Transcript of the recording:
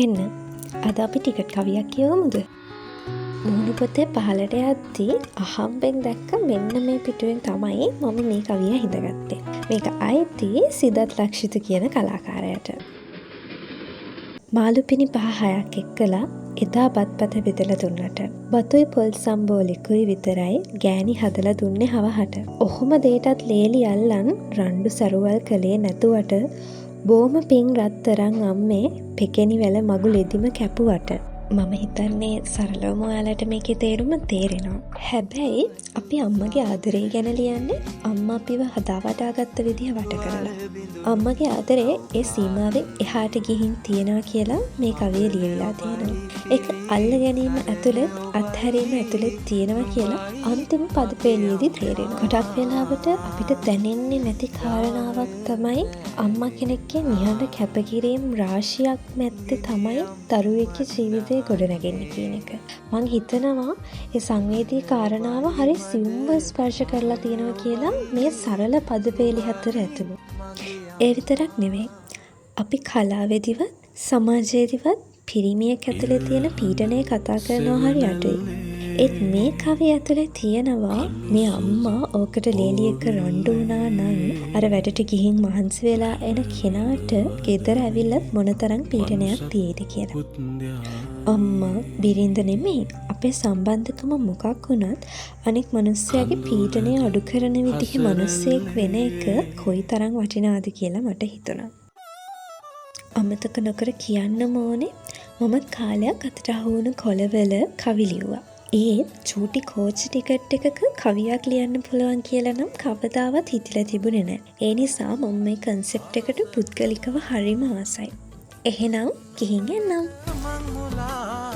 එන්න අද අපි ටිකට් කවියක් කියවමුද? මුහුණු පොතේ පහළට යද්දී අහම්බෙන් දැක්ක මෙන්න මේ පිටුවෙන් තමයි මම මේ කවිය හිතගත්තේ. මේක අයිති සිදත් ලක්ෂිත කියන කලාකාරයාට. මාළු පිණි 5-6ක් එක්කලා එදා බත්පත බෙදලා දුන්නට බතුයි පොල් සම්බෝලිකුයි විතරයි ගෑණි හදලා දුන්නේ හවහට. ඔහොම දෙයටත් ලේලි අල්ලන් රණ්ඩු සරුවල් කළේ නැතුවට බෝම පිං රත්තරන් අම්මේ පෙකෙනි වැල මගුල් එදිම කැපුවට. මම හිතන්නේ සරලවම ඔයාලට මේකේ තේරුම තේරෙනවා. හැබැයි අපි අම්මගේ ආදරේ ගැන ලියන්නේ අම්මා අපිව හදාවටාගත්ත විදිහ වට කරලා. අම්මගේ ආදරේ ඒ සීමාවෙන් එහාට ගිහින් තියනවා කියලා මේ කවිය ලියවිලා තියෙනවා. ඒක අල්ල ගැනීම ඇතුළෙත් අත්හැරීම ඇතුළෙත් තියෙනවා කියලා අන්තිම පදපේළියේදී තේරෙනවා. ගොඩක් වෙලාවට අපිට දැනෙන්නේ නැති කාරණාවක් තමයි අම්මා කෙනෙක්ගේ නිහඬ කැපකිරීම් රාශියක් මැත්තේ තමයි දරුවෙක්ගේ ජීවිතේ ගොඩනැගෙන්නේ කියන එක. මං හිතනවා ඒ සංවේදී කාරණාව හරි සියුම්ව ස්පර්ශ කරලා තියෙනවා කියලා මේ සරල පදපේළි හතර ඇතුළු. ඒ විතරක් නෙවෙයි. අපි කලාවේදීවත් සමාජයේදීවත් පිරිමියෙක් ඇතුලේ තියෙන පීඩනය කතා කරනවා හරි අඩුයි. ඒත් මේ කවිය ඇතුලේ තියෙනවා මේ අම්මා ඕකට ලේලි එක්ක රණ්ඩු වුණා නම් අර වැඩට ගිහින් මහන්සි වෙලා එන කෙනාට ගෙදර ඇවිල්ලා මොනතරම් පීඩනයක් තියෙයිද කියලා. අම්මා බිරිඳ නෙමෙයි අපේ සම්බන්ධකම මොකක් වුණත් අනෙක් මිනිස්සයාගේ පීඩනය අඩු කරන විදිහේ මිනිස්සෙක් වෙන එක කොයිතරම් වටිනවද කියලා මට හිතුණා. අමතක නොකර කියන්නම ඕනේ මම කාලයක් අතට අහුවුණු කොළවල කවි ලිව්වා. ඒත් චූටි කෝච් ටිකට් එකක කවියක් ලියන්න පුළුවන් කියලා නම් කවදාවත් හිතිලා තිබුණේ නැහැ. ඒ නිසා මම මේ කන්සෙප්ට් එකට පුද්ගලිකව හරිම ආසයි. එහෙනම් ගිහින් එන්නම්.